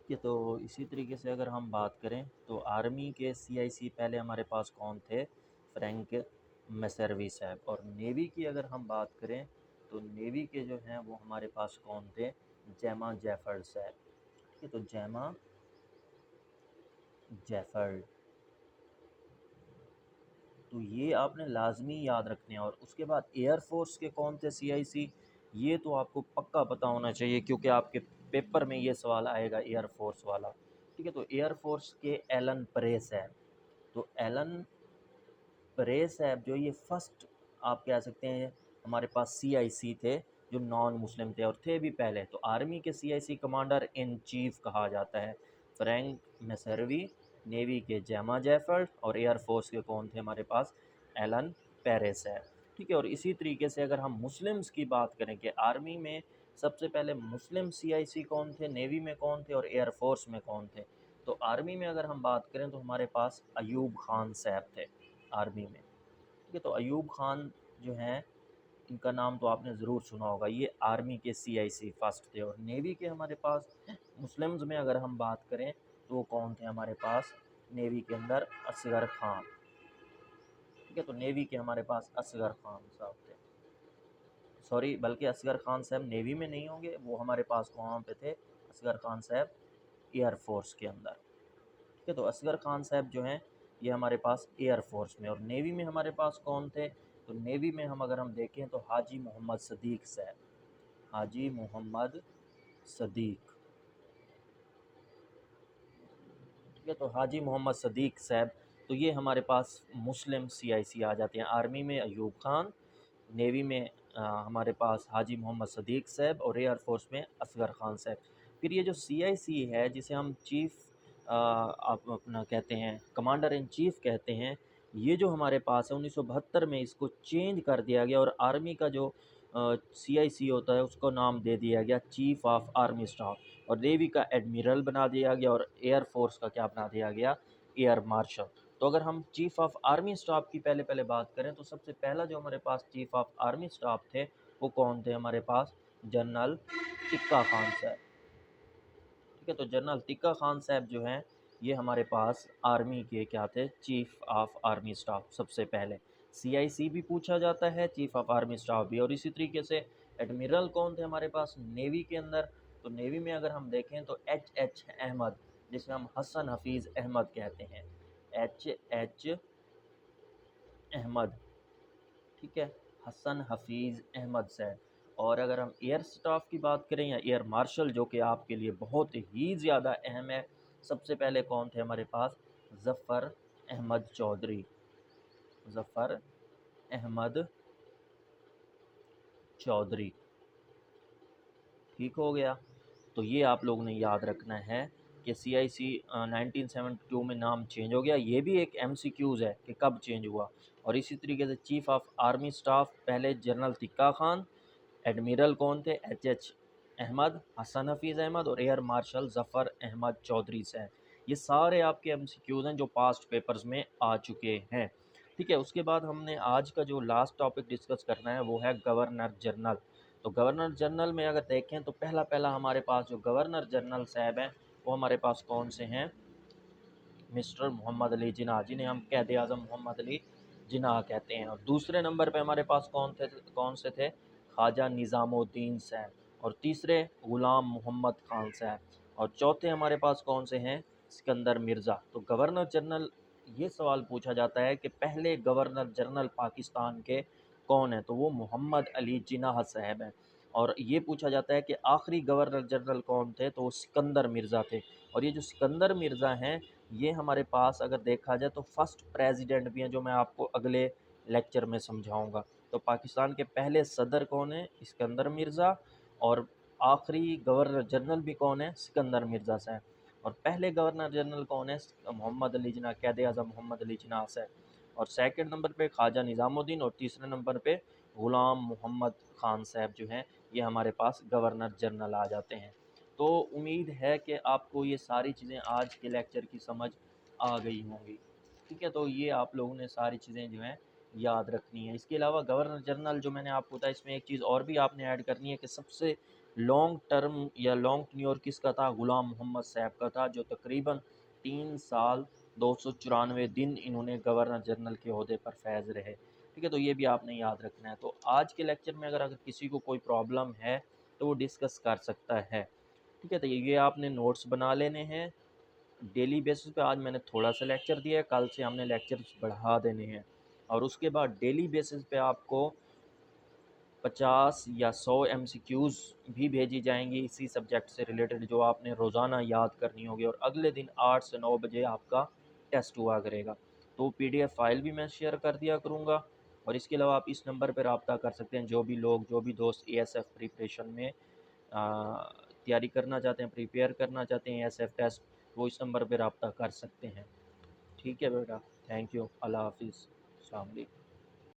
ٹھیک ہے، تو اسی طریقے سے اگر ہم بات کریں تو آرمی کے CIC پہلے ہمارے پاس کون تھے؟ فرینک میسروی صاحب. اور نیوی کی اگر ہم بات کریں تو نیوی کے جو ہیں وہ ہمارے پاس کون تھے؟ جیما جیفرڈ صاحب. ٹھیک ہے، تو جیما جیفرڈ، تو یہ آپ نے لازمی یاد رکھنے ہیں. اور اس کے بعد ایئر فورس کے کون تھے CIC؟ یہ تو آپ کو پکا پتہ ہونا چاہیے کیونکہ آپ کے پیپر میں یہ سوال آئے گا ایئر فورس والا. ٹھیک ہے، تو ایئر فورس کے ایلن پرے صاحب. تو ایلن پرے صاحب جو یہ فرسٹ آپ کہہ سکتے ہیں ہمارے پاس CIC تھے جو نان مسلم تھے، اور تھے بھی پہلے. تو آرمی کے CIC کمانڈر ان چیف کہا جاتا ہے فرینک میسروی، نیوی کے جیما جیفرڈ، اور ایئر فورس کے کون تھے ہمارے پاس؟ ایلن پیرس ہے. ٹھیک ہے، اور اسی طریقے سے اگر ہم مسلمز کی بات کریں کہ آرمی میں سب سے پہلے مسلم CIC کون تھے، نیوی میں کون تھے، اور ایئر فورس میں کون تھے؟ تو آرمی میں اگر ہم بات کریں تو ہمارے پاس ایوب خان صاحب تھے آرمی میں. ٹھیک ہے، تو ایوب خان جو ہیں ان کا نام تو آپ نے ضرور سنا ہوگا، یہ آرمی کے CIC فرسٹ تھے. اور نیوی کے ہمارے پاس مسلمز میں اگر ہم بات کریں تو وہ کون تھے ہمارے پاس نیوی کے اندر؟ اصغر خان. ٹھیک ہے، تو نیوی کے ہمارے پاس اصغر خان صاحب تھے. سوری، بلکہ اصغر خان صاحب نیوی میں نہیں ہوں گے، وہ ہمارے پاس کہاں پہ تھے؟ اصغر خان صاحب ایئر فورس کے اندر. ٹھیک ہے، تو اصغر خان صاحب جو ہیں یہ ہمارے پاس ایئر فورس میں. اور نیوی میں ہمارے پاس کون تھے؟ تو نیوی میں اگر ہم دیکھیں تو حاجی محمد صدیق صاحب. حاجی محمد صدیق. ٹھیک ہے، تو حاجی محمد صدیق صاحب، تو یہ ہمارے پاس مسلم CIC آ جاتے ہیں. آرمی میں ایوب خان، نیوی میں ہمارے پاس حاجی محمد صدیق صاحب، اور ایئر فورس میں اصغر خان صاحب. پھر یہ جو CIC ہے جسے ہم چیف آپ اپنا کہتے ہیں کمانڈر ان چیف کہتے ہیں، یہ جو ہمارے پاس ہے 1972 میں اس کو چینج کر دیا گیا، اور آرمی کا جو CIC ہوتا ہے اس کو نام دے دیا گیا چیف آف آرمی اسٹاف، اور نیوی کا ایڈمیرل بنا دیا گیا، اور ایئر فورس کا کیا بنا دیا گیا؟ Air marshal. تو اگر ہم چیف آف آرمی اسٹاف کی پہلے بات کریں تو سب سے پہلا جو ہمارے پاس چیف آف آرمی اسٹاف تھے وہ کون تھے ہمارے پاس؟ جنرل تکا خان صاحب. ٹھیک ہے، تو جنرل تکا خان صاحب جو ہیں یہ ہمارے پاس آرمی کے کیا تھے؟ چیف آف آرمی اسٹاف سب سے پہلے. CIC بھی پوچھا جاتا ہے، چیف آف آرمی اسٹاف بھی. اور اسی طریقے سے ایڈمیرل کون تھے ہمارے پاس نیوی کے اندر؟ تو نیوی میں اگر ہم دیکھیں تو H احمد، جسے ہم حسن حفیظ احمد کہتے ہیں. H احمد. ٹھیک ہے، حسن حفیظ احمد صاحب. اور اگر ہم ایئر سٹاف کی بات کریں یا ایئر مارشل جو کہ آپ کے لیے بہت ہی زیادہ اہم ہے، سب سے پہلے کون تھے ہمارے پاس؟ ظفر احمد چودھری. ظفر احمد چودھری. ٹھیک ہو گیا، تو یہ آپ لوگوں نے یاد رکھنا ہے کہ CIC 1972 میں نام چینج ہو گیا. یہ بھی ایک MCQs ہے کہ کب چینج ہوا. اور اسی طریقے سے چیف آف آرمی سٹاف پہلے جنرل تکا خان، ایڈمیرل کون تھے؟ H احمد، حسن حفیظ احمد، اور ایئر مارشل ظفر احمد چودھری سے. یہ سارے آپ کے MCQs ہیں جو پاسٹ پیپرز میں آ چکے ہیں. ٹھیک ہے، اس کے بعد ہم نے آج کا جو لاسٹ ٹاپک ڈسکس کرنا ہے وہ ہے گورنر جنرل. تو گورنر جنرل میں اگر دیکھیں تو پہلا ہمارے پاس جو گورنر جنرل صاحب ہیں وہ ہمارے پاس کون سے ہیں؟ مسٹر محمد علی جناح، جنہیں ہم قائد اعظم محمد علی جناح کہتے ہیں. اور دوسرے نمبر پہ ہمارے پاس کون سے تھے؟ خواجہ نظام الدین صاحب. اور تیسرے غلام محمد خان صاحب. اور چوتھے ہمارے پاس کون سے ہیں؟ سکندر مرزا. تو گورنر جنرل یہ سوال پوچھا جاتا ہے کہ پہلے گورنر جنرل پاکستان کے کون ہیں؟ تو وہ محمد علی جناح صاحب ہیں. اور یہ پوچھا جاتا ہے کہ آخری گورنر جنرل کون تھے؟ تو وہ سکندر مرزا تھے. اور یہ جو سکندر مرزا ہیں یہ ہمارے پاس اگر دیکھا جائے تو فرسٹ پریزیڈنٹ بھی ہیں، جو میں آپ کو اگلے لیکچر میں سمجھاؤں گا. تو پاکستان کے پہلے صدر کون ہیں؟ سکندر مرزا. اور آخری گورنر جنرل بھی کون ہے؟ سکندر مرزا صاحب. اور پہلے گورنر جنرل کون ہے؟ محمد علی جناح، قائد اعظم محمد علی جناح صاحب. اور سیکنڈ نمبر پہ خواجہ نظام الدین، اور تیسرے نمبر پہ غلام محمد خان صاحب جو ہیں یہ ہمارے پاس گورنر جنرل آ جاتے ہیں. تو امید ہے کہ آپ کو یہ ساری چیزیں آج کے لیکچر کی سمجھ آ گئی ہوں گی. ٹھیک ہے، تو یہ آپ لوگوں نے ساری چیزیں جو ہیں یاد رکھنی ہے. اس کے علاوہ گورنر جنرل جو میں نے آپ کو بتایا، اس میں ایک چیز اور بھی آپ نے ایڈ کرنی ہے کہ سب سے لانگ ٹرم یا لانگ ٹنیور کس کا تھا؟ غلام محمد صاحب کا تھا، جو تقریباً 3 سال 294 دن انہوں نے گورنر جنرل کے عہدے پر فیض رہے، ٹھیک ہے؟ تو یہ بھی آپ نے یاد رکھنا ہے۔ تو آج کے لیکچر میں اگر کسی کو کوئی پرابلم ہے تو وہ ڈسکس کر سکتا ہے، ٹھیک ہے؟ تو یہ آپ نے نوٹس بنا لینے ہیں ڈیلی بیسس پہ۔ آج میں نے تھوڑا سا لیکچر دیا ہے، کل سے ہم نے لیکچر بڑھا دینے ہیں، اور اس کے بعد ڈیلی بیسس پہ آپ کو 50 یا 100 MCQs بھی بھیجی جائیں گی اسی سبجیکٹ سے ریلیٹڈ، جو آپ نے روزانہ یاد کرنی ہوگی، اور اگلے دن 8 سے 9 بجے آپ کا ٹیسٹ ہوا کرے گا۔ تو PDF فائل بھی میں شیئر کر دیا کروں گا، اور اس کے علاوہ آپ اس نمبر پہ رابطہ کر سکتے ہیں، جو بھی دوست ASF پریپریشن میں تیاری کرنا چاہتے ہیں، پریپیئر کرنا چاہتے ہیں ASF ٹیسٹ، وہ اس نمبر پہ رابطہ کر سکتے ہیں، ٹھیک ہے بیٹا؟ تھینک یو، اللہ حافظ، السلام علیکم۔